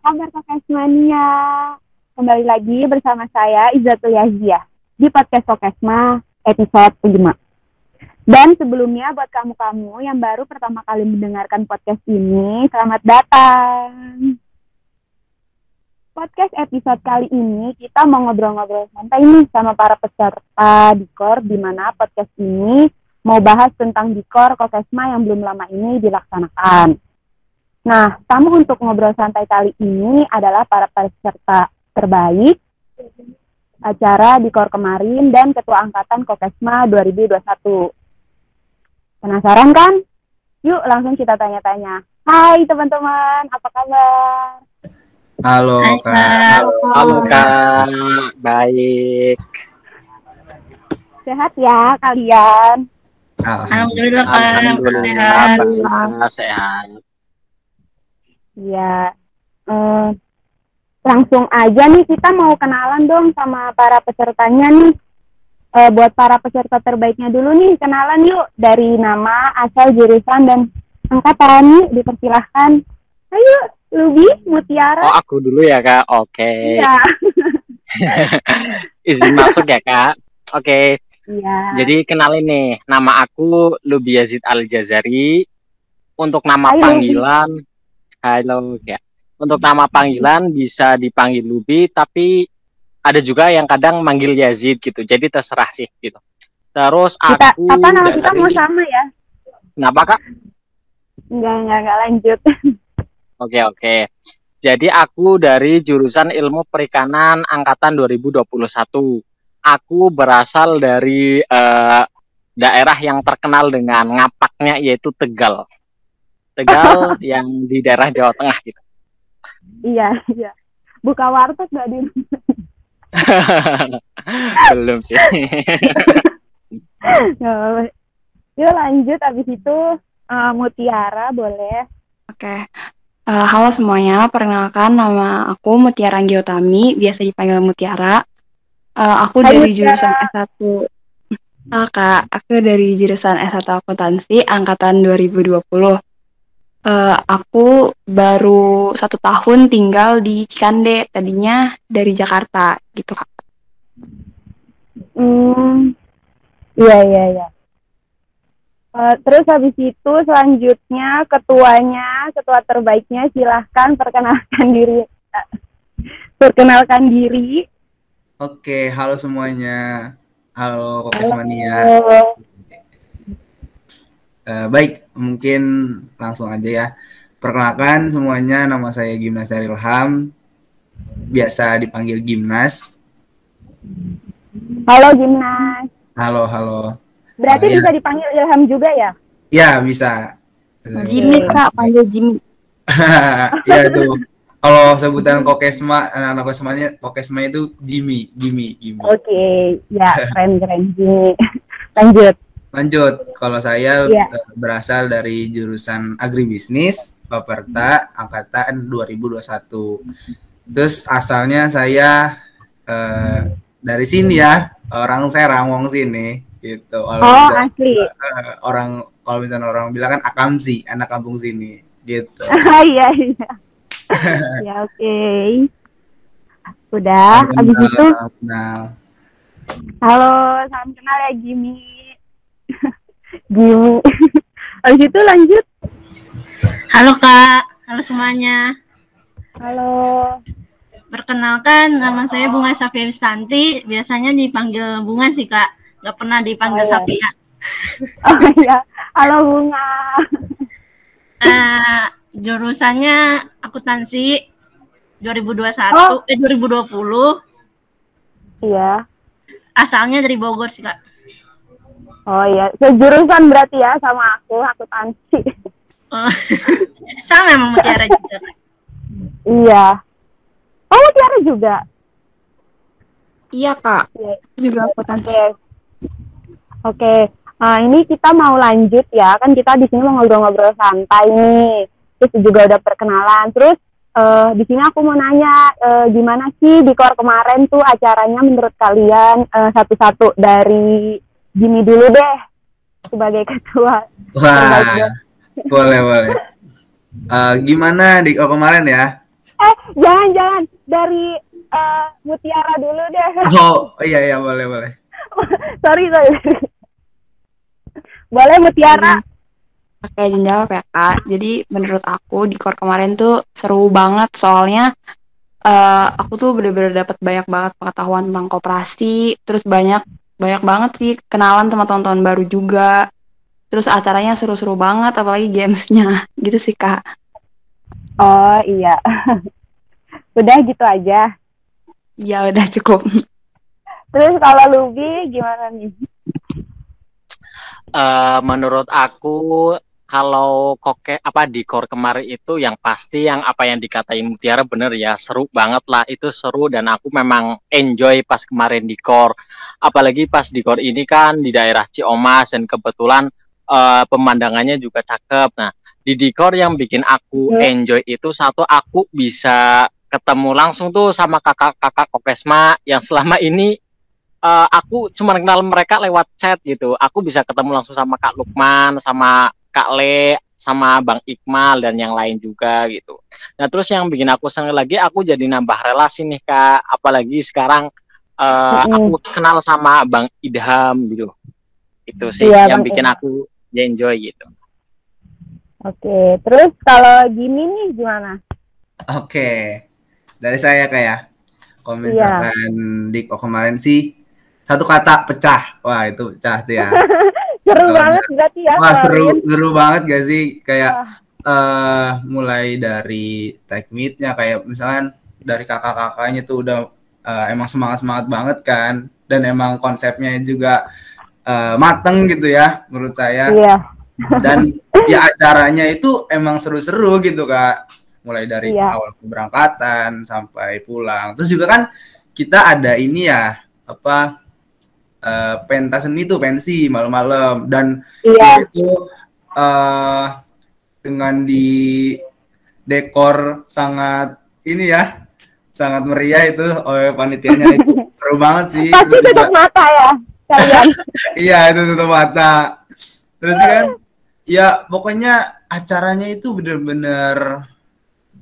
kabar Kokesmania? Kembali lagi bersama saya Izzatul Yazia di podcast Kokesma episode 5. Dan sebelumnya buat kamu-kamu yang baru pertama kali mendengarkan podcast ini, selamat datang. Podcast episode kali ini kita mau ngobrol-ngobrol santai nih sama para peserta Dikor, di mana podcast ini mau bahas tentang Dikor Kokesma yang belum lama ini dilaksanakan. Nah, tamu untuk ngobrol santai kali ini adalah para peserta terbaik acara Dikor kemarin dan Ketua Angkatan Kokesma 2021. Penasaran kan? Yuk langsung kita tanya-tanya. Hai teman-teman, apa kabar? Halo Kak. Halo Kak, baik. Sehat ya kalian? Alhamdulillah Kak, Alhamdulillah sehat. Ya, langsung aja nih kita mau kenalan dong sama para pesertanya nih. Buat para peserta terbaiknya dulu nih, kenalan yuk dari nama, asal, jurusan, dan angkatan. Yuk, dipersilahkan. Ayo, Lubi, Mutiara. Oh, aku dulu ya Kak, oke. Iya. Izin masuk ya Kak, oke. Iya. Jadi kenalin nih, nama aku Lubi Yazid Al-Jazari. Untuk nama Hai, panggilan, halo ya. Untuk nama panggilan bisa dipanggil Lubi, tapi ada juga yang kadang manggil Yazid gitu. Jadi terserah sih gitu. Terus Kita, aku apa nama kita mau dari... sama ya? Kenapa Kak? Enggak lanjut. Oke. Jadi aku dari jurusan Ilmu Perikanan angkatan 2021. Aku berasal dari daerah yang terkenal dengan ngapaknya, yaitu Tegal. Tegal yang di daerah Jawa Tengah gitu. Iya. Buka warteg gak di Belum sih. Yuk lanjut, abis itu Mutiara boleh. Oke. Halo semuanya, perkenalkan nama aku Mutiara Anggiotami, biasa dipanggil Mutiara. Aku Hai, dari Mutiara. jurusan S1. Kak, aku dari jurusan S1 Akuntansi angkatan 2020. Aku baru 1 tahun tinggal di Cikande, tadinya dari Jakarta gitu Kak. Iya. Terus habis itu selanjutnya ketua terbaiknya silahkan perkenalkan diri. Oke, halo semuanya. Halo Kokesmania. Baik, mungkin langsung aja ya. Perkenalkan semuanya, nama saya Gimnas Ilham, biasa dipanggil Gimnas. Halo Gimnas. Halo. Berarti bisa dipanggil Ilham juga ya? Ya, bisa. Jimmy Kak, panggil Jimmy. Ya tuh. Kalau sebutan Kokesma, anak Kokesma itu Jimmy. Oke, ya keren Jimmy. Lanjut. Kalau saya berasal dari jurusan agribisnis, Baperta, angkatan 2021. Terus asalnya saya dari sini ya, orang Serang, wong sini, gitu. Asli. Kalau misalnya orang bilang kan Akamsi, anak kampung sini, gitu. Iya. Ya oke. Udah, abis itu. Halo, salam kenal ya Jimmy. Habis itu lanjut. Halo Kak, halo semuanya. Halo. Perkenalkan, nama saya Bunga Safia Wistanti. Biasanya dipanggil Bunga sih Kak, nggak pernah dipanggil Safia. Oh iya, halo Bunga. Jurusannya akuntansi 2020. Iya. Asalnya dari Bogor sih Kak. Oh iya, sejurusan berarti ya sama aku, akuntansi. Sama emang Mutiara juga. Iya. Oh, Mutiara juga? Iya Kak, juga akuntansi. Oke. Ini kita mau lanjut ya, kan kita di sini mau ngobrol-ngobrol santai nih. Terus juga udah perkenalan. Terus di sini aku mau nanya, gimana sih Dikor kemarin tuh acaranya menurut kalian? Satu-satu dari Jimmy dulu deh sebagai ketua. Wah, boleh. Gimana Dikor kemarin ya? Jangan dari Mutiara dulu deh. Oh iya boleh. sorry. Boleh Mutiara. Oke, izin jawab ya Kak. Jadi menurut aku di core kemarin tuh seru banget soalnya aku tuh bener-bener dapat banyak banget pengetahuan tentang koperasi, terus banyak banget sih kenalan sama teman-teman baru juga. Terus acaranya seru-seru banget, apalagi gamesnya gitu sih Kak. Oh iya. Udah gitu aja. Ya udah cukup. Terus kalau Lubi gimana nih? Menurut aku kalau di core kemarin itu yang pasti yang apa yang dikatain Mutiara bener ya, seru banget lah, itu seru dan aku memang enjoy pas kemarin di core, apalagi pas di core ini kan di daerah Ciomas dan kebetulan pemandangannya juga cakep. Nah di core yang bikin aku enjoy itu satu, aku bisa ketemu langsung tuh sama kakak-kakak Kokesma yang selama ini aku cuma kenal mereka lewat chat gitu. Aku bisa ketemu langsung sama Kak Lukman, sama Kak Le, sama Bang Iqmal dan yang lain juga gitu. Nah terus yang bikin aku seneng lagi, aku jadi nambah relasi nih Kak. Apalagi sekarang aku kenal sama Bang Idham gitu. Itu sih yang bikin aku enjoy gitu. Oke, terus kalau gini nih gimana? Oke, dari saya kayak kalau misalkan di kemarin sih satu kata pecah. Wah itu pecah tuh ya. Seru banget berarti ya. Wah seru banget gak sih, kayak mulai dari tag meet-nya, kayak misalkan dari kakak-kakaknya tuh udah emang semangat banget kan, dan emang konsepnya juga mateng gitu ya menurut saya. Iya. Dan ya acaranya itu emang seru-seru gitu Kak, mulai dari awal keberangkatan sampai pulang. Terus juga kan kita ada ini ya pentas seni tuh, pensi malam-malam, dan itu dengan di dekor sangat ini ya, sangat meriah itu oleh panitianya. Itu seru banget sih. Pasti tutup mata ya kalian. Iya itu tutup mata. Terus kan ya pokoknya acaranya itu bener-bener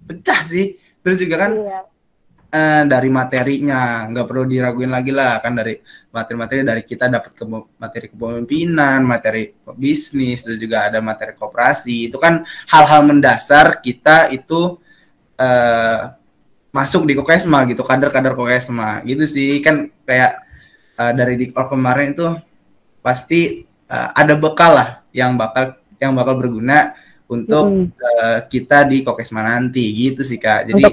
pecah sih. Terus juga kan dari materinya nggak perlu diraguin lagi lah kan, dari materi-materi dari kita dapat materi kepemimpinan, materi bisnis, terus juga ada materi koperasi. Itu kan hal-hal mendasar kita itu masuk di Kokesma gitu, kader-kader Kokesma gitu sih kan. Kayak dari di kemarin itu pasti ada bekal lah yang bakal berguna untuk kita di Kokesma nanti gitu sih Kak. Jadi untuk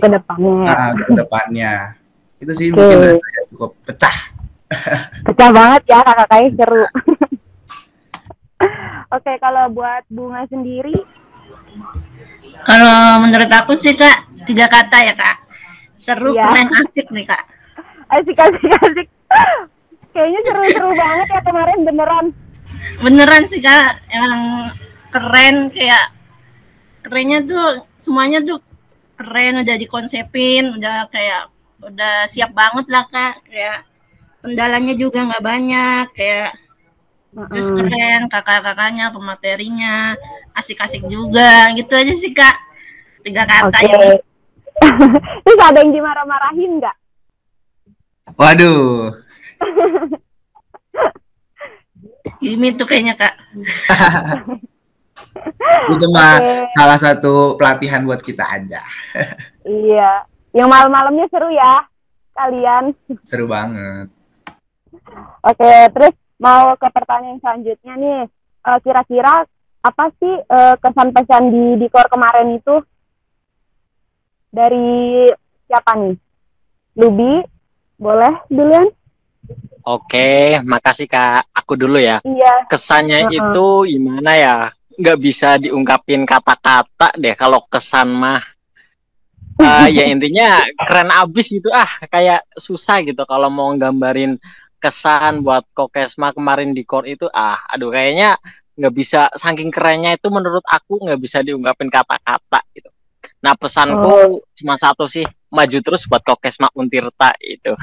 kedepannya itu sih mungkin saya cukup pecah banget ya kakak-kakaknya, seru. Oke, kalau buat Bunga sendiri? Kalau menurut aku sih Kak, 3 kata ya Kak. Seru, keren, asik nih Kak. Asik. Kayaknya seru banget ya kemarin, beneran sih Kak. Emang keren, kayak kerennya tuh semuanya tuh keren, udah dikonsepin, udah siap banget lah Kak. Kayak pendalanya juga nggak banyak, kayak terus keren, kakak-kakaknya, pematerinya asik-asik juga, gitu aja sih Kak. 3 kata ya. Terus ada yang dimarah-marahin nggak? Waduh. Ini tuh kayaknya Kak. Itu mah salah satu pelatihan buat kita aja. Iya, yang malam-malamnya seru ya kalian. Seru banget. Oke, terus mau ke pertanyaan selanjutnya nih. Kira-kira apa sih kesan pesan di core kemarin itu? Dari siapa nih? Lubi, boleh duluan? Oke, makasih Kak. Aku dulu ya. Iya. Kesannya itu gimana ya? Nggak bisa diungkapin kata-kata deh kalau kesan mah. Ya intinya keren abis gitu, kayak susah gitu kalau mau gambarin kesan buat Kokesma kemarin di core itu, aduh kayaknya nggak bisa, saking kerennya itu menurut aku nggak bisa diungkapin kata-kata gitu. Nah pesanku cuma satu sih, maju terus buat Kokesma Untirta itu.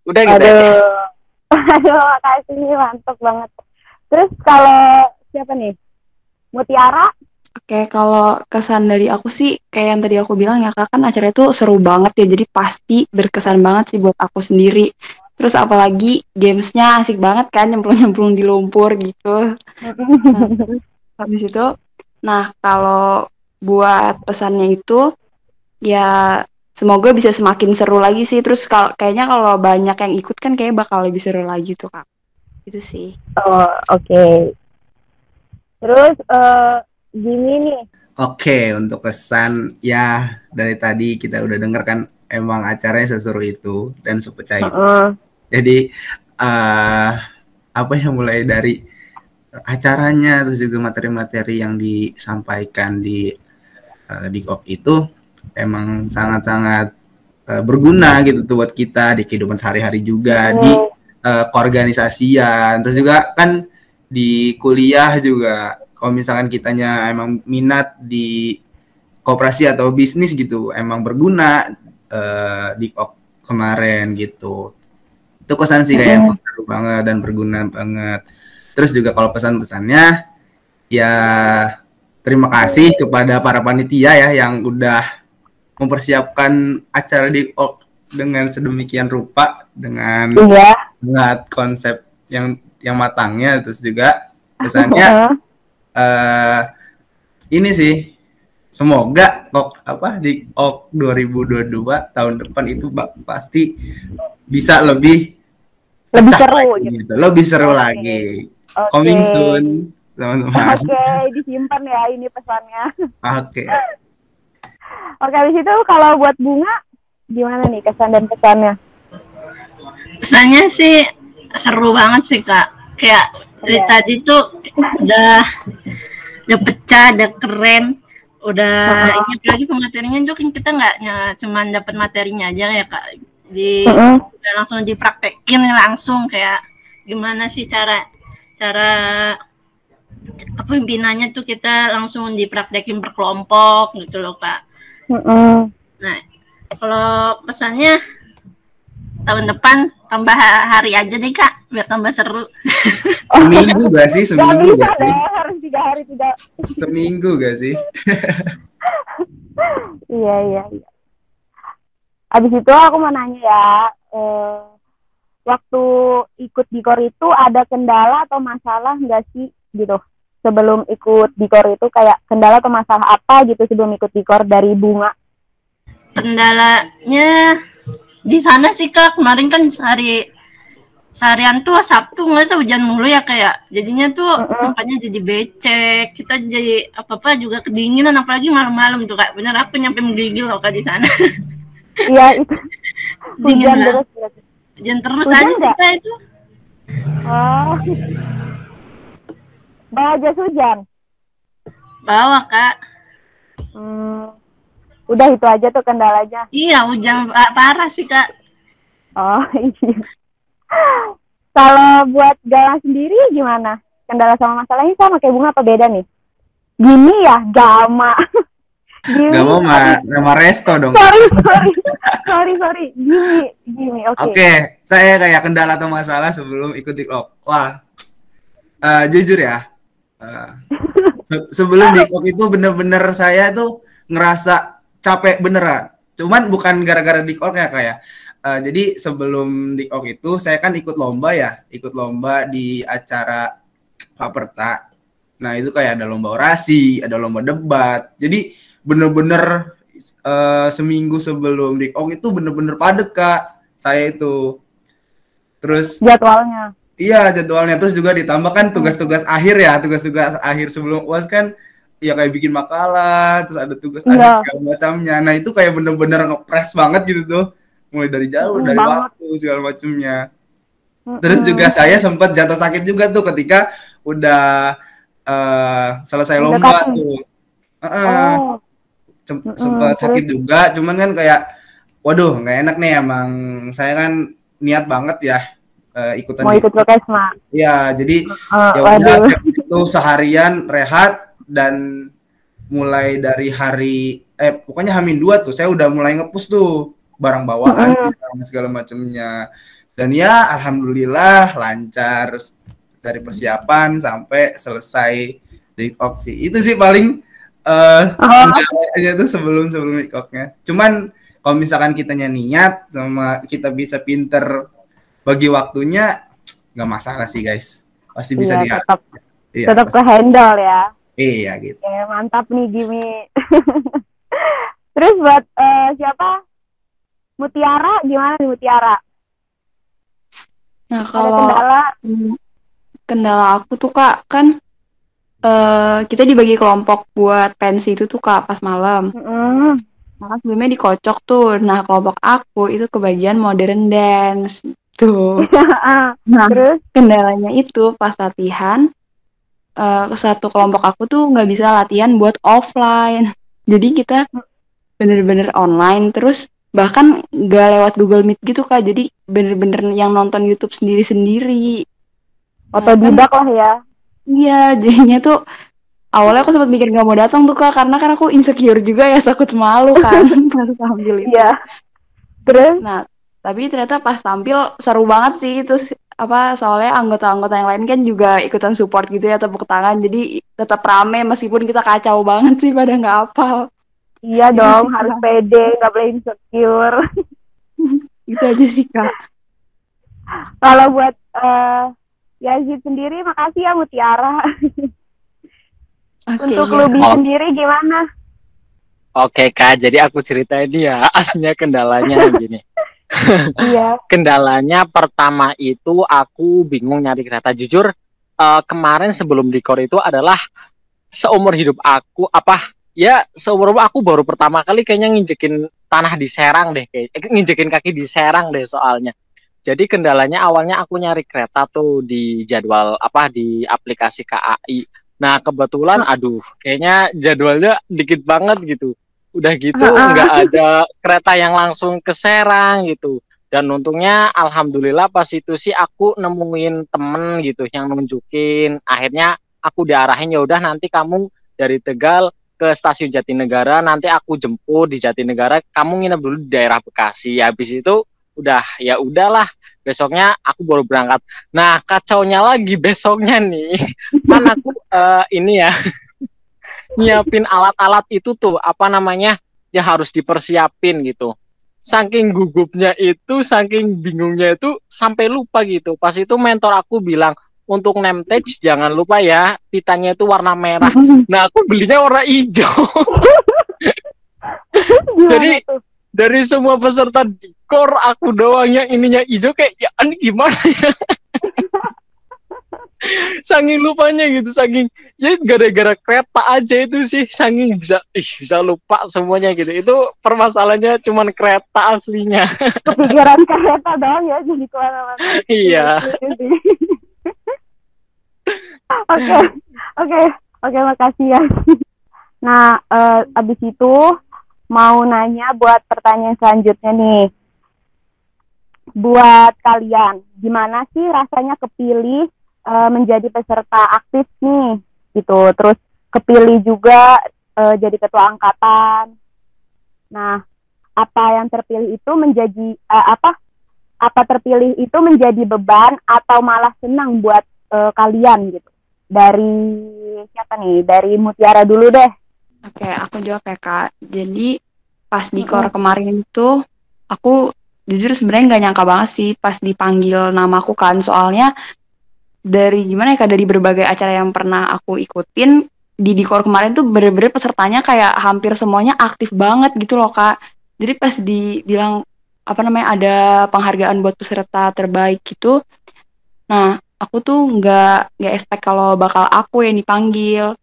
Udah gitu aja. Aduh, makasih nih, mantap banget. Terus kalau siapa nih? Mutiara? Oke, kalau kesan dari aku sih kayak yang tadi aku bilang ya Kak, kan acara itu seru banget ya. Jadi pasti berkesan banget sih buat aku sendiri. Terus apalagi gamesnya asik banget kan, nyemplung-nyemplung di lumpur gitu. Nah, terus habis itu, nah kalau buat pesannya itu ya semoga bisa semakin seru lagi sih. Terus kalau kayaknya kalau banyak yang ikut kan kayak bakal lebih seru lagi tuh Kak. Itu sih. Oh, oke. Terus gini nih. Oke, untuk kesan ya dari tadi kita udah denger kan emang acaranya seseru itu dan sepecah itu. Jadi apa yang mulai dari acaranya terus juga materi-materi yang disampaikan di GOK itu emang sangat-sangat berguna gitu tuh buat kita di kehidupan sehari-hari juga di keorganisasian terus juga kan di kuliah juga kalau misalkan kitanya emang minat di koperasi atau bisnis gitu emang berguna di GOK kemarin gitu itu kesan sih kayak emang seru banget dan berguna banget. Terus juga kalau pesan-pesannya ya terima kasih kepada para panitia ya yang udah mempersiapkan acara di OK dengan sedemikian rupa dengan sangat konsep yang matangnya terus juga pesannya ini sih semoga di OK 2022 tahun depan itu pasti bisa lebih seru gitu. Lebih seru lagi. Coming soon, teman-teman. Oke, disimpan ya ini pesannya. Oke. Oke, habis itu kalau buat Bunga gimana nih kesan dan pesannya? Pesannya sih seru banget sih Kak. Kayak dari tadi tuh udah pecah, udah keren, udah ini apalagi pematerinya tuh kan kita nggak cuman dapat materinya aja ya Kak. Langsung dipraktekin langsung kayak gimana sih cara pimpinannya tuh kita langsung dipraktekin per kelompok gitu loh Kak. Nah kalau pesannya tahun depan tambah hari aja deh Kak biar tambah seru. Seminggu gak sih? Seminggu gak sih? Harus 3 hari 3. Seminggu gak sih? Iya. Abis itu aku mau nanya ya, waktu ikut Dikor itu ada kendala atau masalah nggak sih gitu? Sebelum ikut Dikor itu kayak kendala atau masalah apa gitu sebelum ikut Dikor dari Bunga? Kendalanya di sana sih Kak, kemarin kan seharian tuh Sabtu nggak sih hujan mulu ya kayak jadinya tuh makanya jadi becek, kita jadi apa-apa juga kedinginan apalagi malam-malam tuh Kak. Bener aku nyampe menggigil loh Kak di sana. Iya itu. Hujan terus. Hujan terus aja sih Kak itu. Oh. Bawa jas hujan? Bawa Kak. Udah itu aja tuh kendalanya. Iya hujan parah sih Kak. Oh iya. Kalau buat Galang sendiri gimana? Kendala sama masalahnya sama kayak Bunga apa beda nih? Gini ya, Gama. Gama nama resto dong. Sorry. Gini. Oke, saya kayak kendala atau masalah sebelum ikut Dikok. Wah, jujur ya. Sebelum Dikok itu bener-bener saya tuh ngerasa capek beneran. Cuman bukan gara-gara Dikok ya kayak. Jadi sebelum Dikok itu saya kan ikut lomba di acara Paperta. Nah itu kayak ada lomba orasi, ada lomba debat. Jadi bener-bener seminggu sebelum Dikok itu bener-bener padet Kak. Saya itu. Terus jadwalnya. Iya jadwalnya terus juga ditambahkan tugas-tugas akhir sebelum UAS kan ya kayak bikin makalah, terus ada tugas akhir segala macamnya. Nah itu kayak bener-bener ngepres banget gitu tuh. Mulai dari jauh, dari waktu segala macamnya. Terus juga saya sempat jatuh sakit juga tuh ketika udah selesai lomba tuh. Sempat sakit juga, cuman kan kayak waduh nggak enak nih emang saya kan niat banget ya ikutan mau ikut Prokesma. Iya, jadi ya udah itu seharian rehat dan mulai dari pokoknya H-2 tuh saya udah mulai ngepush tuh barang bawaan segala macamnya. Dan ya alhamdulillah lancar dari persiapan sampai selesai Dikok sih. Itu sih paling aja tuh sebelum ikoknya. Cuman kalau misalkan kitanya niat sama kita bisa pinter bagi waktunya, nggak masalah sih guys. Pasti bisa tetap ke handle ya. Iya gitu. Ya, mantap nih Gimi. Terus buat siapa? Mutiara gimana nih Mutiara? Nah kalau kendala aku tuh Kak kan kita dibagi kelompok buat pensi itu tuh Kak pas malam. Nah sebelumnya dikocok tuh. Nah kelompok aku itu kebagian modern dance tuh. Nah terus kendalanya itu pas latihan satu kelompok aku tuh nggak bisa latihan buat offline. Jadi kita bener-bener online terus bahkan nggak lewat Google Meet gitu Kak. Jadi bener-bener yang nonton YouTube sendiri-sendiri. Otodidak lah ya. Iya, jadinya tuh awalnya aku sempat mikir nggak mau datang tuh Kak, karena kan aku insecure juga ya, takut malu kan pas tampil itu. Iya. Terus? Nah, tapi ternyata pas tampil seru banget sih. Terus soalnya anggota-anggota yang lain kan juga ikutan support gitu ya, tepuk tangan. Jadi tetap rame meskipun kita kacau banget sih pada nggak hafal. Iya dong, harus pede, nggak boleh insecure. Itu aja sih Kak. Kalau buat Yazid sendiri, makasih ya Mutiara. Untuk Lubi sendiri gimana? Oke Kak, jadi aku ceritain ya aslinya kendalanya gini. Iya. Kendalanya pertama itu aku bingung nyari kereta. Jujur kemarin sebelum dikor itu adalah seumur hidup aku seumur hidup aku baru pertama kali kayaknya nginjekin tanah di Serang deh, nginjekin kaki di Serang deh soalnya. Jadi kendalanya awalnya aku nyari kereta tuh di jadwal di aplikasi KAI. Nah kebetulan kayaknya jadwalnya dikit banget gitu. Udah gitu nggak ada kereta yang langsung ke Serang gitu. Dan untungnya alhamdulillah pas itu sih aku nemuin temen gitu yang nunjukin. Akhirnya aku diarahin, ya udah nanti kamu dari Tegal ke stasiun Jatinegara, nanti aku jemput di Jatinegara, kamu nginep dulu di daerah Bekasi. Habis itu udahlah besoknya aku baru berangkat. Nah kacaunya lagi besoknya nih kan aku nyiapin alat-alat itu tuh ya harus dipersiapin gitu. Saking gugupnya itu, saking bingungnya itu sampai lupa gitu. Pas itu mentor aku bilang untuk name tag jangan lupa ya pitanya itu warna merah. Nah aku belinya warna hijau. Jadi dari semua peserta dikor aku doang yang ininya hijau, kayak ya ini gimana ya. Saking lupanya gitu, saking ya gara-gara kereta aja itu sih, saking bisa lupa semuanya gitu. Itu permasalahannya cuman kereta aslinya. Kepikiran kereta doang ya jadi kemana-mana. Iya. Oke, makasih ya. Nah, abis itu mau nanya buat pertanyaan selanjutnya nih. Buat kalian, gimana sih rasanya kepilih menjadi peserta aktif nih, gitu. Terus kepilih juga jadi ketua angkatan. Nah, apa yang terpilih itu menjadi apa terpilih itu menjadi beban atau malah senang buat kalian gitu. Dari siapa nih? Dari Mutiara dulu deh. Oke, aku jawab ya Kak. Jadi pas di kor kemarin itu aku jujur sebenarnya nggak nyangka banget sih pas dipanggil namaku kan. Soalnya dari gimana ya Kak, dari berbagai acara yang pernah aku ikutin di Dikor kemarin tuh bener-bener pesertanya kayak hampir semuanya aktif banget gitu loh Kak. Jadi pas dibilang ada penghargaan buat peserta terbaik gitu. Nah, aku tuh nggak expect kalau bakal aku yang dipanggil.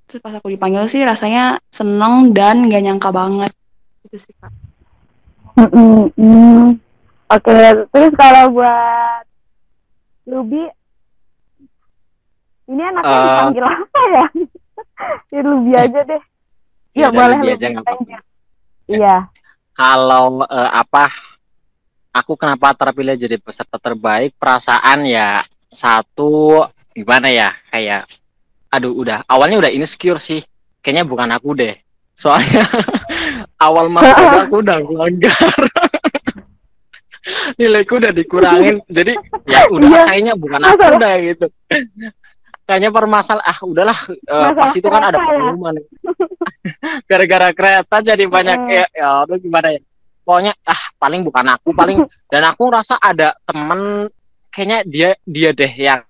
Terus pas aku dipanggil sih rasanya seneng dan nggak nyangka banget. Itu sih Kak. Oke, terus kalau buat Lubi, ini anaknya dipanggil apa ya? Ya Lubi aja deh. Iya boleh Lubi aja nggak apa-apa. Iya. Kalau aku kenapa terpilih jadi peserta terbaik, perasaan ya satu gimana ya, kayak awalnya udah insecure sih, kayaknya bukan aku deh, soalnya awal masuk aku udah ngelanggar. Nilaiku udah dikurangin, jadi ya udah kayaknya bukan aku dah gitu. kayaknya permasalahan udahlah, pas Masalah itu kan ada kereta ya. pengumuman gara-gara kereta jadi banyak ya itu gimana ya, pokoknya paling bukan aku paling, dan aku ngerasa ada temen kayaknya dia deh yang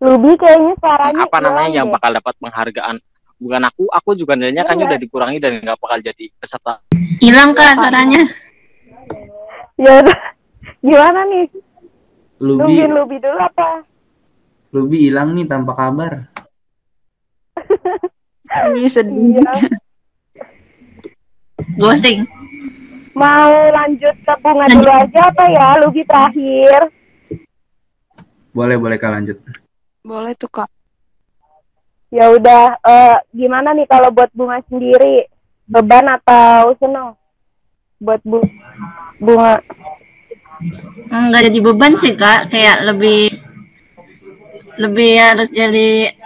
Lubi kayaknya suaranya apa namanya hilang yang deh. bakal dapat penghargaan, bukan aku juga nilainya kayaknya udah dikurangi dan nggak bakal jadi peserta. Hilang Kak suaranya. Ya udah. Gimana nih? Lubi Nungguin Lubi dulu apa? Lubi hilang nih tanpa kabar. Ini sedih. Iya. Ghosting. Mau lanjut ke Bunga dulu aja apa ya? Lubi terakhir. Boleh Kak lanjut. Boleh tuh Kak. Ya udah, gimana nih kalau buat Bunga sendiri? Beban atau senang? Buat Bunga. Nggak jadi beban sih Kak, kayak lebih harus jadi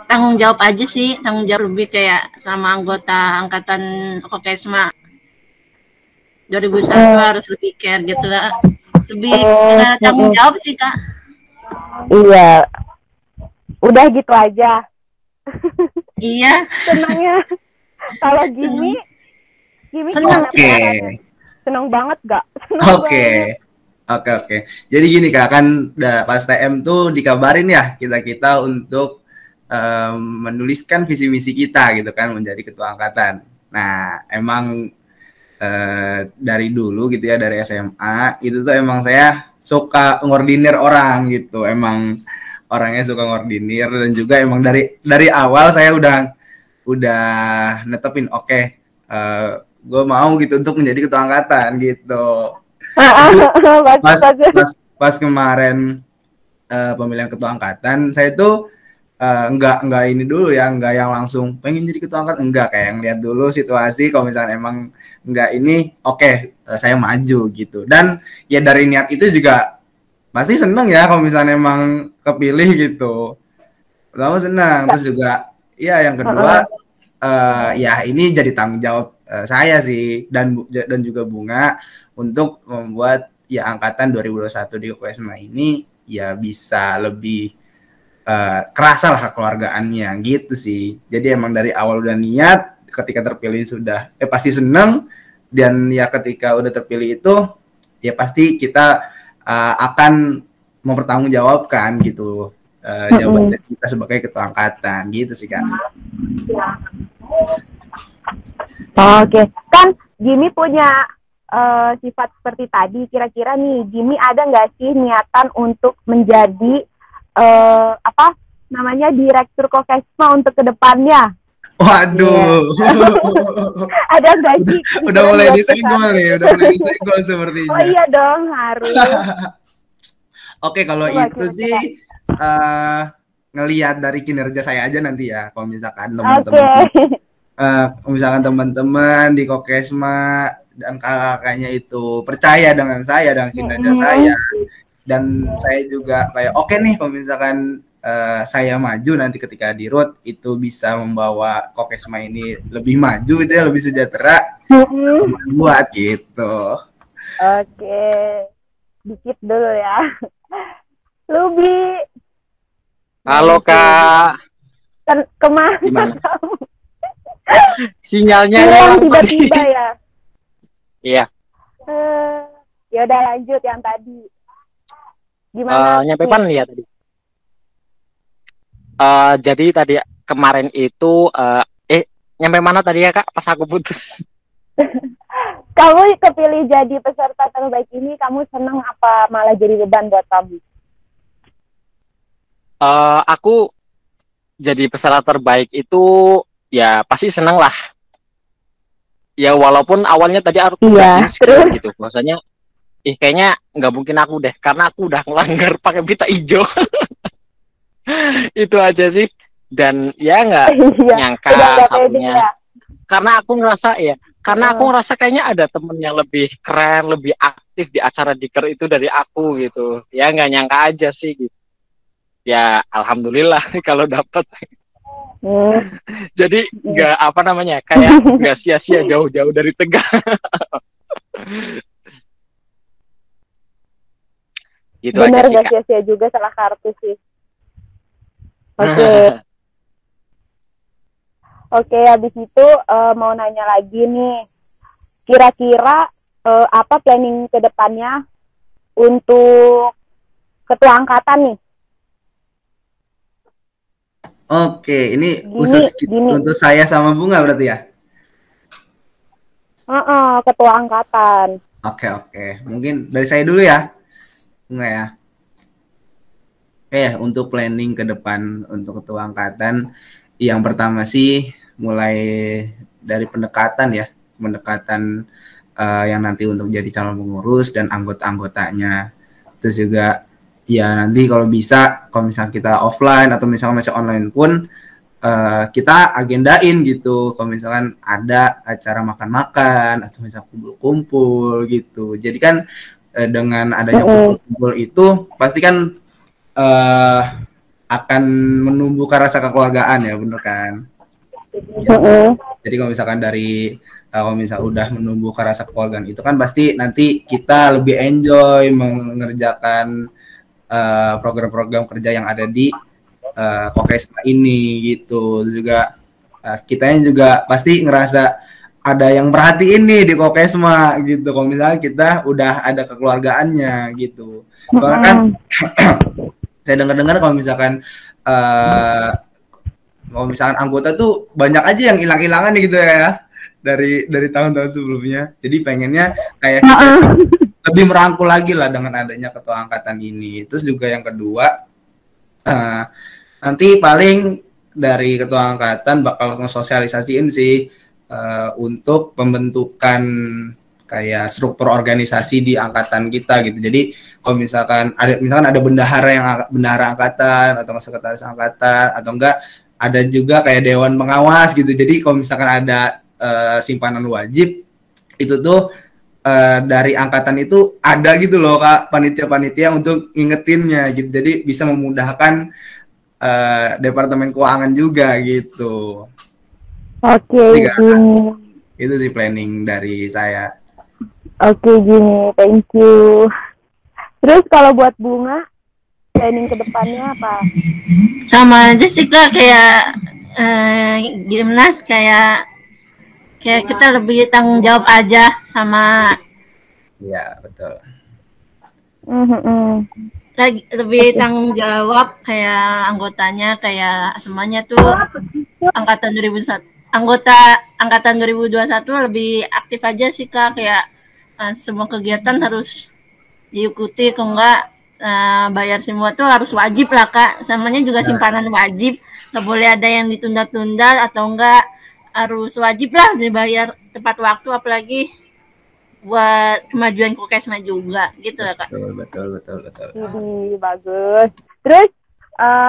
tanggung jawab aja sih, tanggung jawab lebih kayak sama anggota angkatan Kokesma 2001 harus lebih care gitu lah, lebih tanggung jawab sih Kak. Iya, udah gitu aja. Iya. Senangnya kalau Jimmy Senang. Oke. Senang banget gak? Oke. Jadi gini Kak, kan pas TM tuh dikabarin ya kita untuk menuliskan visi misi kita gitu kan, menjadi ketua angkatan. Nah, emang dari dulu gitu ya, dari SMA itu tuh emang saya suka ngordinir orang gitu. Emang orangnya suka ngordinir, dan juga emang dari awal saya udah netepin gue mau gitu untuk menjadi ketua angkatan gitu. Pas kemarin pemilihan ketua angkatan, saya tuh enggak ini dulu ya, enggak yang langsung pengen jadi ketua angkatan, enggak, kayak yang lihat dulu situasi, kalau misalnya emang enggak ini saya maju gitu. Dan ya dari niat itu juga pasti seneng ya kalau misalnya emang kepilih gitu. Pertama senang, terus juga ya yang kedua ya ini jadi tanggung jawab saya sih, dan juga Bunga untuk membuat ya angkatan 2021 di Kokesma ini ya bisa lebih kerasa lah kekeluargaannya gitu sih. Jadi emang dari awal udah niat, ketika terpilih sudah pasti seneng, dan ya ketika udah terpilih itu ya pasti kita akan mempertanggungjawabkan gitu jabatan kita sebagai ketua angkatan gitu sih Kak. Oke, kan Jimmy punya sifat seperti tadi. Kira-kira nih, Jimmy ada nggak sih niatan untuk menjadi direktur Kokesma untuk kedepannya? Waduh. Ada nggak sih? Udah mulai disenggol sepertinya. Oh iya dong, harus. Oke, kalau itu sih ngelihat dari kinerja saya aja nanti ya. Kalau misalkan teman-teman di Kokesma dan kakak-kakaknya itu percaya dengan saya, dengan kinerja saya, dan saya juga kayak oke nih kalau misalkan saya maju nanti ketika di road itu bisa membawa Kokesma ini lebih maju itu ya, lebih sejahtera, buat gitu. Oke, dikit dulu ya. Lubi. Halo Kak. Kemana Gimana? kamu? Sinyalnya hilang tiba-tiba ya. Iya. Ya udah lanjut yang tadi. Gimana? Nyampe mana ya tadi? Jadi tadi kemarin itu nyampe mana tadi ya Kak? Pas aku putus. Kamu kepilih jadi peserta terbaik ini, kamu seneng apa malah jadi beban buat kamu? Aku jadi peserta terbaik itu ya pasti seneng lah. Ya walaupun awalnya tadi aku udah insecure gitu, bahwasanya kayaknya nggak mungkin aku deh, karena aku udah ngelanggar pakai pita hijau. Itu aja sih, dan ya nggak nyangka akunya, karena aku ngerasa kayaknya ada temen yang lebih keren, lebih aktif di acara Diker itu dari aku gitu. Ya nggak nyangka aja sih gitu. Ya alhamdulillah kalau dapet. Jadi nggak kayak nggak sia-sia jauh-jauh dari Tegal. Gitu bener, aja sih gak Kak. sia-sia juga salah kartu sih. Oke. Oke, habis itu mau nanya lagi nih. Kira-kira apa planning ke depannya untuk ketua angkatan nih? Oke, ini khusus untuk saya sama Bunga berarti ya? Ketua angkatan. Oke. Mungkin dari saya dulu ya, Bunga ya. Untuk planning ke depan untuk ketua angkatan, yang pertama sih mulai dari pendekatan yang nanti untuk jadi calon pengurus dan anggota-anggotanya. Terus juga ya nanti kalau misalnya kita offline atau misalnya masih online pun kita agendain gitu. Kalau misalkan ada acara makan-makan atau misalnya kumpul-kumpul gitu. Jadi kan dengan adanya kumpul-kumpul itu pasti kan akan menumbuhkan rasa kekeluargaan ya, bener kan? Jadi kalau misalkan kalau misalnya udah menumbuhkan rasa kekeluargaan itu kan pasti nanti kita lebih enjoy mengerjakan program-program kerja yang ada di Kokesma ini gitu. Juga kitanya juga pasti ngerasa ada yang perhatiin nih di Kokesma gitu. Kalau misalnya kita udah ada kekeluargaannya gitu. Soalnya kan saya dengar-dengar kalau misalkan anggota tuh banyak aja yang hilang-hilangan gitu ya dari tahun-tahun sebelumnya. Jadi pengennya kayak lebih merangkul lagi lah dengan adanya ketua angkatan ini. Terus juga yang kedua, nanti paling dari ketua angkatan bakal ngesosialisasiin sih untuk pembentukan kayak struktur organisasi di angkatan kita gitu. Jadi kalau misalkan ada bendahara angkatan atau sekretaris angkatan atau enggak ada juga kayak dewan pengawas gitu. Jadi kalau misalkan ada simpanan wajib itu tuh dari angkatan itu ada gitu loh Kak, panitia-panitia untuk ngingetinnya gitu. Jadi bisa memudahkan departemen keuangan juga gitu. Oke, gini. Itu sih planning dari saya. Oke, gini, thank you. Terus kalau buat Bunga, planning ke depannya apa? Sama aja sih Kak, kayak gimnas, kayak kita lebih tanggung jawab aja sama. Iya, betul. Lebih tanggung jawab kayak anggotanya, kayak semuanya tuh angkatan 2001. Angkatan 2021 lebih aktif aja sih Kak, kayak semua kegiatan harus diikuti, kalau enggak bayar semua tuh harus wajib lah Kak. Samanya juga simpanan wajib, nggak boleh ada yang ditunda-tunda atau enggak, harus wajib lah dibayar tepat waktu, apalagi buat kemajuan Kokesma juga gitu lah Kak. Betul. Bagus. Terus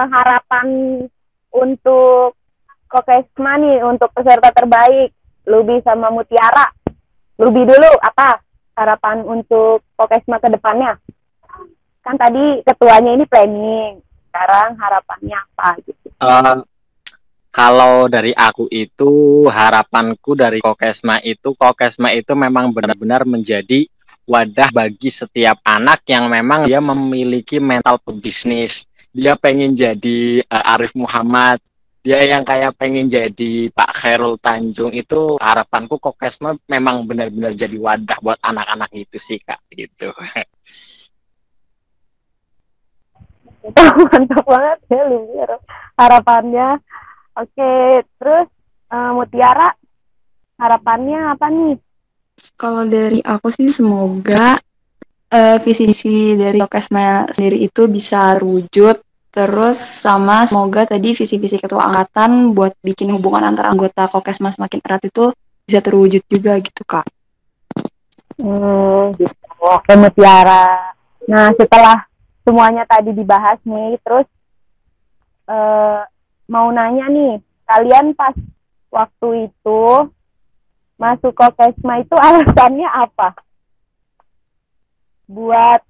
harapan untuk Kokesma nih, untuk peserta terbaik Lubi sama Mutiara. Lubi dulu, apa harapan untuk Kokesma ke depannya? Kan tadi ketuanya ini planning, sekarang harapannya apa gitu? Kalau dari aku itu, harapanku dari Kokesma itu memang benar-benar menjadi wadah bagi setiap anak yang memang dia memiliki mental pebisnis. Dia pengen jadi Arif Muhammad, dia yang kayak pengen jadi Pak Khairul Tanjung. Itu harapanku Kokesma memang benar-benar jadi wadah buat anak-anak itu sih Kak, gitu. Mantap banget ya Lubi harapannya. Oke, terus Mutiara harapannya apa nih? Kalau dari aku sih semoga visi misi dari Kokesma sendiri itu bisa terwujud. Terus sama semoga tadi visi-visi ketua angkatan buat bikin hubungan antara anggota Kokesma semakin erat itu bisa terwujud juga gitu Kak. Gitu. Oke Mutiara. Nah setelah semuanya tadi dibahas nih, terus mau nanya nih, kalian pas waktu itu masuk Kokesma itu alasannya apa? Buat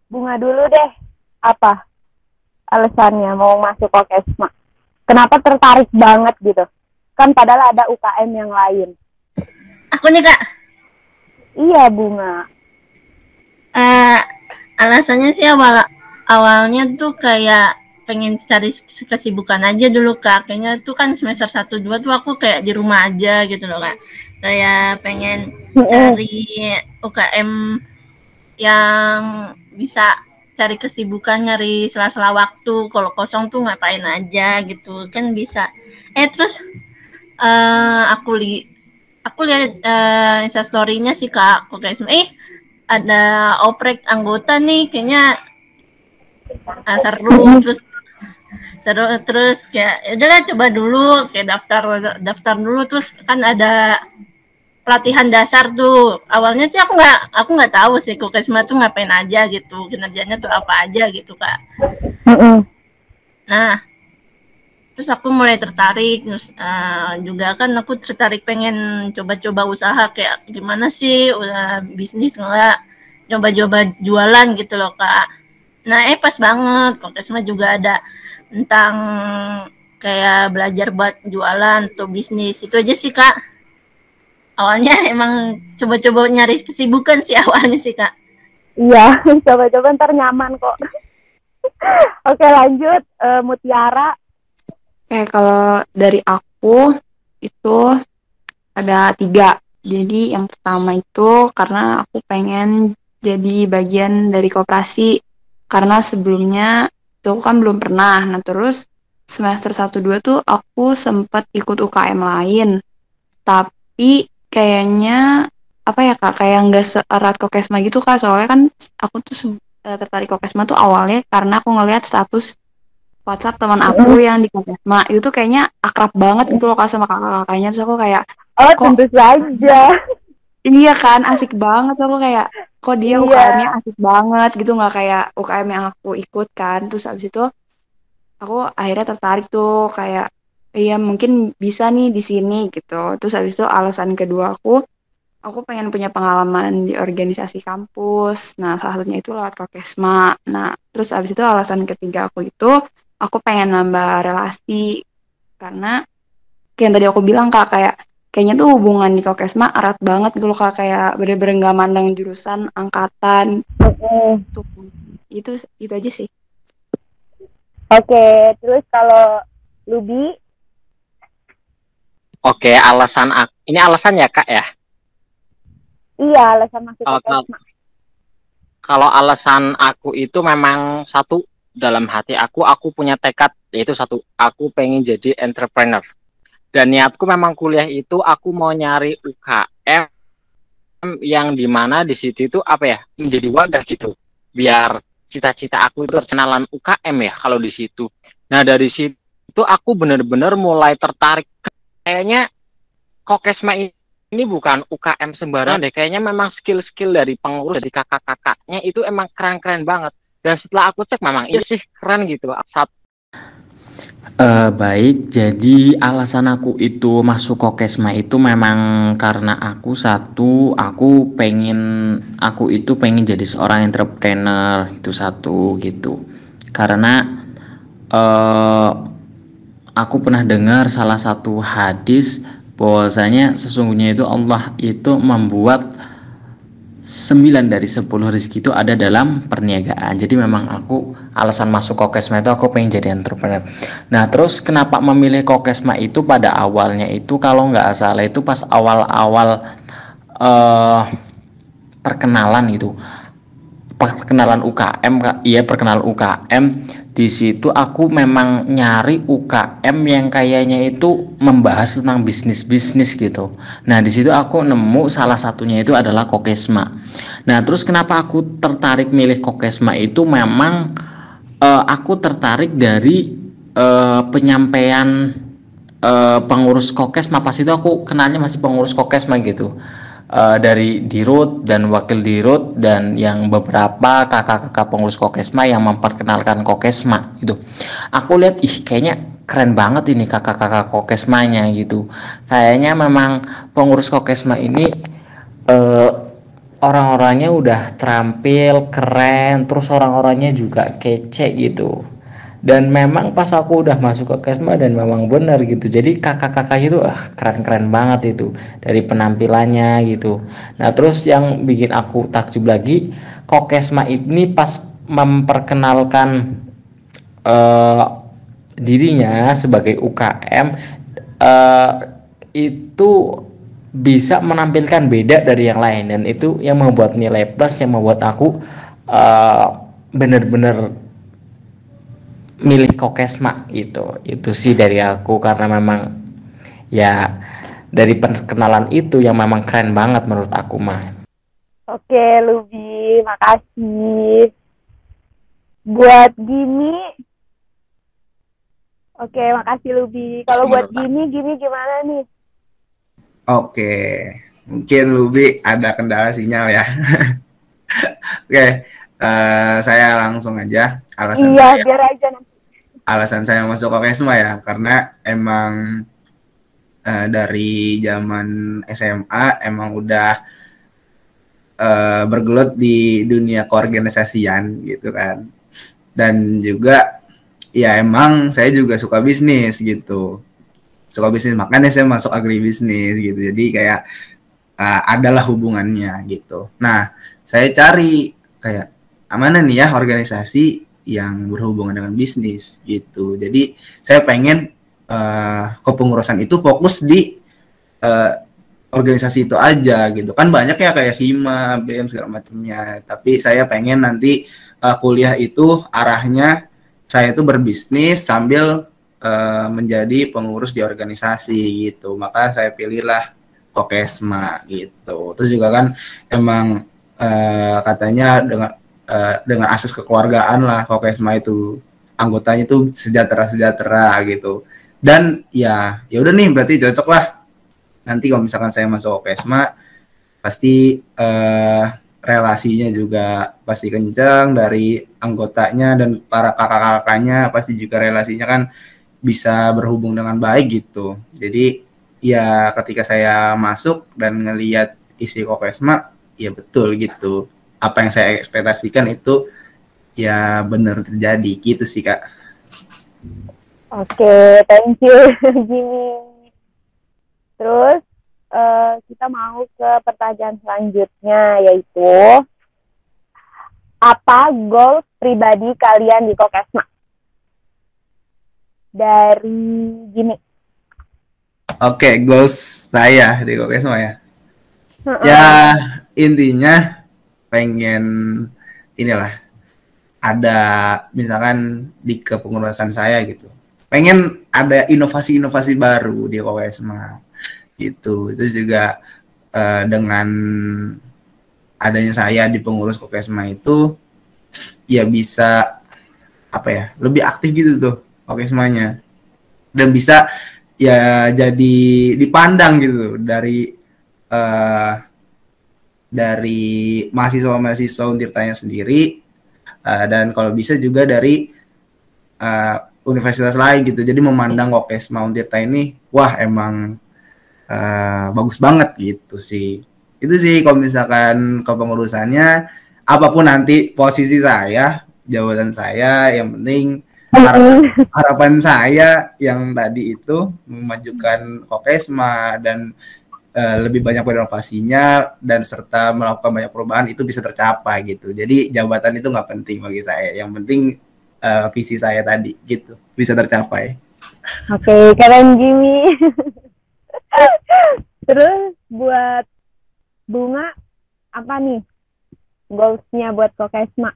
Bunga dulu deh, apa alasannya mau masuk Kokesma? Kenapa tertarik banget gitu? Kan padahal ada UKM yang lain. Aku nih Kak. Iya Bunga. Alasannya sih awalnya tuh kayak pengen cari kesibukan aja dulu Kak. Kayaknya tuh kan semester 1 2 tuh aku kayak di rumah aja gitu loh Kak. Kayak pengen cari UKM yang bisa cari kesibukan, nyari sela-sela waktu, kalau kosong tuh ngapain aja gitu kan bisa. Terus aku lihat Instastory-nya sih Kak, ada oprek anggota nih, kayaknya seru terus kayak udahlah coba dulu, kayak daftar dulu, terus kan ada pelatihan dasar tuh. Awalnya sih aku nggak tahu sih Kokesma tuh ngapain aja gitu, kinerjanya tuh apa aja gitu Kak. Nah, terus aku mulai tertarik, terus juga kan aku tertarik pengen coba-coba usaha kayak gimana sih bisnis, nggak coba-coba jualan gitu loh Kak. Nah pas banget Kokesma juga ada tentang kayak belajar buat jualan atau bisnis, itu aja sih Kak. Awalnya emang coba-coba nyari kesibukan sih awalnya sih Kak. Iya, coba-coba ntar nyaman kok. Oke lanjut, Mutiara. Kalau dari aku itu ada 3. Jadi yang pertama itu karena aku pengen jadi bagian dari koperasi, karena sebelumnya itu aku kan belum pernah. Nah terus semester 1-2 tuh aku sempat ikut UKM lain, tapi kayaknya apa ya Kak, kayak nggak seerat Kokesma gitu Kak. Soalnya kan aku tuh tertarik Kokesma tuh awalnya karena aku ngelihat status WhatsApp teman aku yang di Kokesma itu tuh kayaknya akrab banget gitu loh Kak sama kakak-kakaknya. Terus aku kayak kok tentu saja. Iya kan, asik banget. Aku kayak kok dia UKM-nya asik banget gitu, nggak kayak UKM yang aku ikut kan. Terus abis itu aku akhirnya tertarik tuh kayak iya mungkin bisa nih di sini gitu. Terus habis itu alasan kedua aku pengen punya pengalaman di organisasi kampus. Nah, salah satunya itu lewat Kokesma. Nah, terus habis itu alasan ketiga aku pengen nambah relasi. Karena kayak yang tadi aku bilang Kak, kayaknya tuh hubungan di Kokesma erat banget gitu loh Kak, kayak bener-bener nggak mandang jurusan, angkatan. Itu aja sih. Oke, terus kalau Lubi? Oke, ini alasan ya Kak ya? Iya, alasan masuk Kokesma. Kalau alasan aku itu memang satu, dalam hati aku punya tekad, yaitu satu, aku pengen jadi entrepreneur. Dan niatku memang kuliah itu aku mau nyari UKM yang dimana di situ itu menjadi wadah gitu, biar cita-cita aku itu perkenalan UKM ya kalau di situ. Nah dari situ aku benar-benar mulai tertarik. Kayaknya Kokesma ini bukan UKM sembarangan deh, kayaknya memang skill-skill dari pengurus, dari kakak-kakaknya itu emang keren-keren banget. Dan setelah aku cek memang ini sih keren gitu. Baik, jadi alasan aku itu masuk Kokesma itu memang karena aku pengen jadi seorang entrepreneur, itu satu gitu. Karena aku pernah dengar salah satu hadis bahwasanya sesungguhnya itu Allah itu membuat 9 dari 10 rezeki itu ada dalam perniagaan. Jadi memang alasan masuk Kokesma itu aku pengen jadi entrepreneur. Nah terus kenapa memilih Kokesma itu pada awalnya itu, kalau nggak salah itu pas awal-awal perkenalan UKM. Di situ aku memang nyari UKM yang kayaknya itu membahas tentang bisnis gitu. Nah di situ aku nemu salah satunya itu adalah Kokesma. Nah terus kenapa aku tertarik milih Kokesma itu memang aku tertarik dari penyampaian pengurus Kokesma. Pas itu aku kenalnya masih pengurus Kokesma gitu. Dari Dirut dan wakil Dirut dan yang beberapa kakak-kakak pengurus Kokesma yang memperkenalkan Kokesma gitu. Aku lihat kayaknya keren banget ini kakak-kakak Kokesmanya gitu. Kayaknya memang pengurus Kokesma ini orang-orangnya udah terampil, keren, terus orang-orangnya juga kece gitu. Dan memang pas aku udah masuk ke Kokesma dan memang benar gitu, jadi kakak-kakaknya itu keren-keren banget itu dari penampilannya gitu. Nah terus yang bikin aku takjub lagi, Kokesma ini pas memperkenalkan eh, dirinya sebagai UKM itu bisa menampilkan beda dari yang lain, dan itu yang membuat nilai plus, yang membuat aku eh, bener-bener milih Kokesma. Itu sih dari aku, karena memang ya dari perkenalan itu yang memang keren banget menurut aku mah. Oke, Lubi, makasih. Buat Gini, oke, makasih Lubi. Kalau buat Gini gimana nih? Oke, mungkin Lubi ada kendala sinyal ya. Oke, saya langsung aja. Biar aja nanti. Alasan saya masuk Kokesma ya, karena emang dari zaman SMA emang udah bergelut di dunia keorganisasian gitu kan. Dan juga ya emang saya juga suka bisnis gitu. Suka bisnis, makanya saya masuk agribisnis gitu. Jadi kayak adalah hubungannya gitu. Nah, saya cari kayak mana nih ya organisasi yang berhubungan dengan bisnis gitu. Jadi saya pengen kepengurusan itu fokus di organisasi itu aja gitu. Kan banyak ya kayak Hima, BM segala macamnya. Tapi saya pengen nanti kuliah itu arahnya saya itu berbisnis sambil menjadi pengurus di organisasi gitu. Maka saya pilihlah Kokesma gitu. Terus juga kan emang katanya dengan asas kekeluargaan lah Kokesma itu anggotanya itu sejahtera gitu. Dan ya udah nih berarti cocok lah. Nanti kalau misalkan saya masuk Kokesma pasti relasinya juga pasti kencang dari anggotanya dan para kakak-kakaknya, pasti juga relasinya kan bisa berhubung dengan baik gitu. Jadi ya ketika saya masuk dan ngelihat isi Kokesma, ya betul gitu. Apa yang saya ekspektasikan itu ya benar terjadi gitu sih Kak. Oke, thank you Jimmy. Terus kita mau ke pertanyaan selanjutnya, yaitu apa goals pribadi kalian di Kokesma? Dari Jimmy. Oke, goals saya di Kokesma ya. Ya intinya pengen inilah ada misalkan di kepengurusan saya gitu. Pengen ada inovasi-inovasi baru di Kokesma gitu. Itu juga dengan adanya saya di pengurus Kokesma itu ya bisa apa ya, lebih aktif gitu tuh Kokesmanya, dan bisa ya jadi dipandang gitu dari mahasiswa Untirtanya sendiri, dan kalau bisa juga dari universitas lain gitu. Jadi memandang Kokesma Untirta ini wah emang bagus banget gitu sih. Itu sih kalau misalkan kepengurusannya, apapun nanti posisi saya, jabatan saya, yang penting harapan saya yang tadi itu memajukan Kokesma dan lebih banyak berinovasinya dan serta melakukan banyak perubahan itu bisa tercapai gitu. Jadi jabatan itu nggak penting bagi saya. Yang penting visi saya tadi gitu bisa tercapai. Oke, keren Jimmy. Terus buat Bunga apa nih goals-nya buat Kokesma?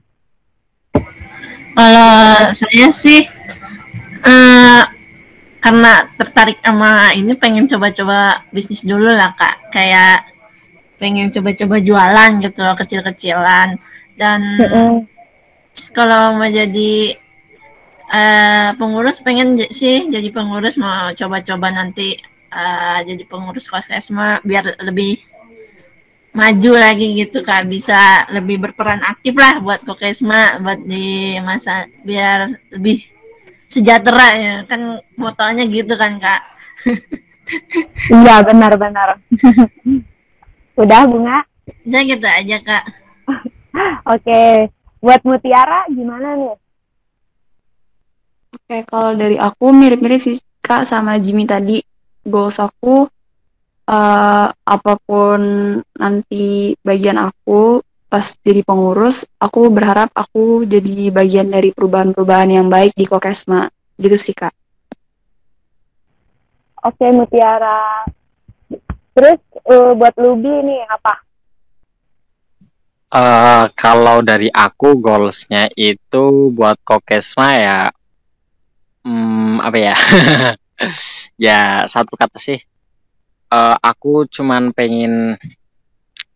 Kalau saya sih karena tertarik sama ini, pengen coba-coba bisnis dulu lah Kak. Kayak pengen coba-coba jualan gitu loh, kecil-kecilan. Dan kalau mau jadi pengurus, pengen sih jadi pengurus, mau coba-coba nanti jadi pengurus Kokesma biar lebih maju lagi gitu Kak, bisa lebih berperan aktif lah buat Kokesma, buat di masa biar lebih sejahtera ya kan, motonya gitu kan Kak. Iya, benar-benar. Udah Bunga? Udah gitu aja Kak. Oke, buat Mutiara gimana nih? Oke, kalau dari aku mirip-mirip sih Kak sama Jimmy tadi. Goals aku apapun nanti bagian aku, pas jadi pengurus, aku berharap aku jadi bagian dari perubahan-perubahan yang baik di Kokesma. Gitu sih, Kak. Oke, Mutiara. Terus buat Lubi nih apa? Kalau dari aku goalsnya itu buat Kokesma ya, apa ya? Ya satu kata sih. Aku cuman pengen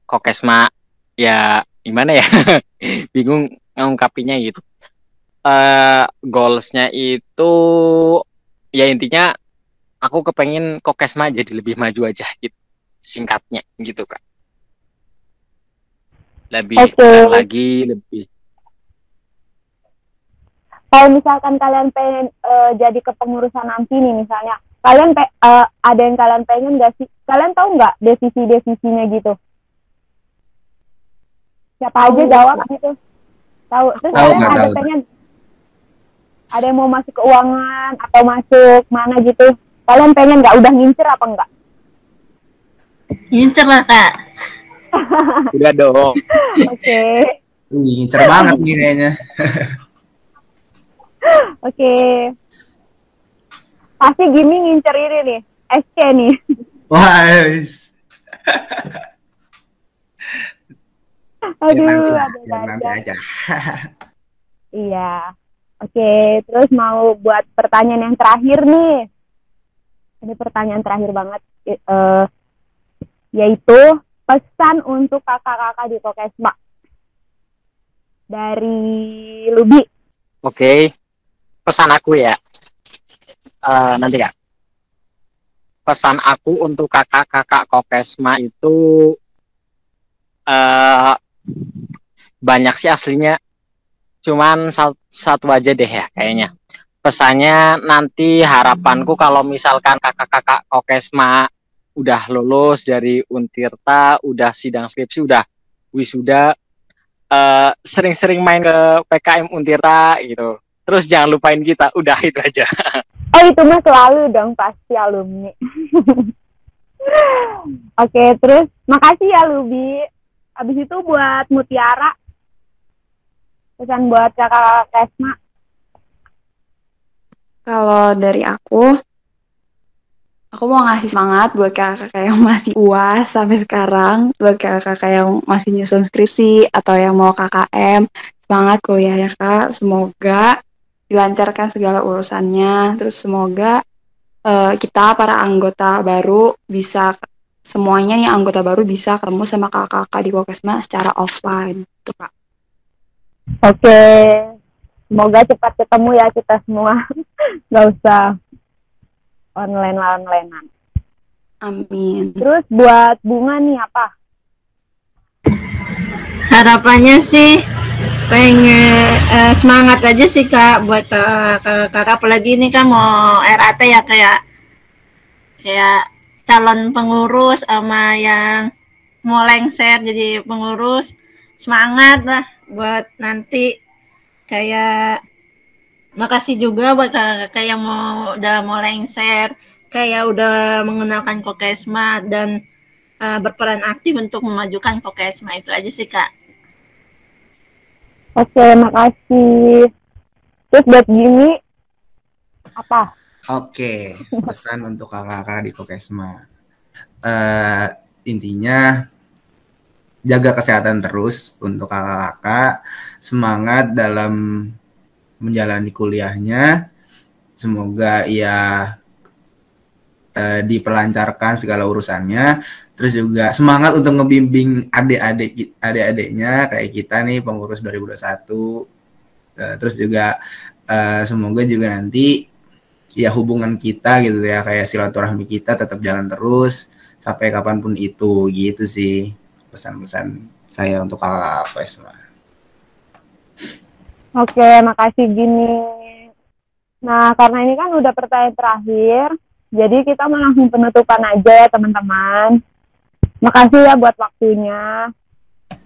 Kokesma ya gimana ya? Bingung ngungkapinya gitu. Goalsnya itu ya intinya aku kepengen Kokesma jadi lebih maju aja gitu. Singkatnya gitu, Kak. Lebih keren lagi, lebih. Kalau misalkan kalian pengen jadi kepengurusan nanti nih misalnya, kalian ada yang kalian pengen nggak sih? Kalian tahu nggak divisinya gitu? Siapa aja jawab gitu. Tahu. Terus kalian pengen ada yang mau masuk keuangan atau masuk mana gitu? Kalian pengen nggak? Udah ngincer apa enggak? Ngincer lah, Kak. Udah dong. Oke. Ngincer banget nih kayaknya. Oke. Pasti gini ngincer ini nih, SC nih. Wah. Aduh, nanti aja. Iya. Oke, terus mau buat pertanyaan yang terakhir nih. Ini pertanyaan terakhir banget. Yaitu pesan untuk kakak-kakak di Kokesma. Dari Lubi. Oke. Pesan aku ya. Nanti Kak. Pesan aku untuk kakak-kakak Kokesma itu banyak sih aslinya. Cuman satu aja deh ya kayaknya. Pesannya nanti harapanku kalau misalkan kakak-kakak Kokesma udah lulus dari Untirta, udah sidang skripsi, udah wisuda, sering-sering main ke PKM Untirta gitu. Terus jangan lupain kita, udah itu aja. Oh itu mah selalu dong pasti alumni. Oke, terus makasih ya Lubi. Habis itu buat Mutiara. Pesan buat kakak Kesma. Kalau dari aku mau ngasih semangat buat kakak-kakak yang masih UAS sampai sekarang, buat kakak-kakak yang masih nyusun skripsi atau yang mau KKM, semangat kuliah ya Kak. Semoga dilancarkan segala urusannya. Terus semoga kita para anggota baru bisa semuanya nih anggota baru bisa ketemu sama kakak-kakak di Kokesma secara offline, gitu Kak. Oke, semoga cepat ketemu ya kita semua. Nggak usah online-onlinean. Amin. Terus buat Bunga nih apa? Harapannya sih pengen semangat aja sih Kak buat kakak, apalagi ini kan mau RAT ya kayak calon pengurus sama yang mau lengser jadi pengurus. Semangat lah buat nanti. Kayak makasih juga buat kakak yang udah mau lengser, kayak udah mengenalkan Kokesma dan berperan aktif untuk memajukan Kokesma. Itu aja sih Kak. Oke, makasih. Terus buat Jimmy apa? Oke, pesan untuk kakak-kakak di Kokesma. Intinya jaga kesehatan terus untuk kakak-kakak, semangat dalam menjalani kuliahnya, semoga ya diperlancarkan segala urusannya, terus juga semangat untuk ngebimbing adik-adiknya kayak kita nih pengurus 2021, terus juga semoga juga nanti ya hubungan kita gitu ya kayak silaturahmi kita tetap jalan terus sampai kapanpun itu, gitu sih pesan-pesan saya untuk kakak Kokesma. Oke, makasih Jimmy. Nah, karena ini kan udah pertanyaan terakhir, jadi kita mau langsung penutupan aja ya teman-teman. Makasih ya buat waktunya.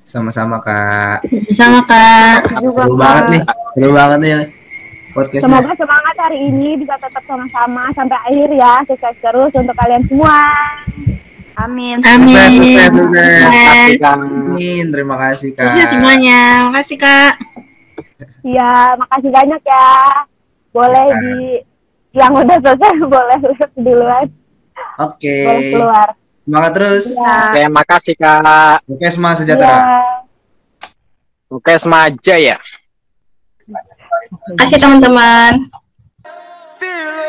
Sama-sama Kak. Sama Kak. Seru banget nih, seru banget nih podcastnya. Semoga semangat hari ini bisa tetap sama-sama sampai akhir ya. Sukses terus untuk kalian semua. Amin. Sukses. Amin. Terima kasih Kak. Sukses semuanya. Makasih Kak. Iya, makasih banyak ya. Boleh yang udah selesai boleh duluan. Oke. Boleh keluar. Semangat terus. Oke, makasih Kak. Oke, semangat sejahtera. Oke, Jaya. Makasih teman-teman. Feel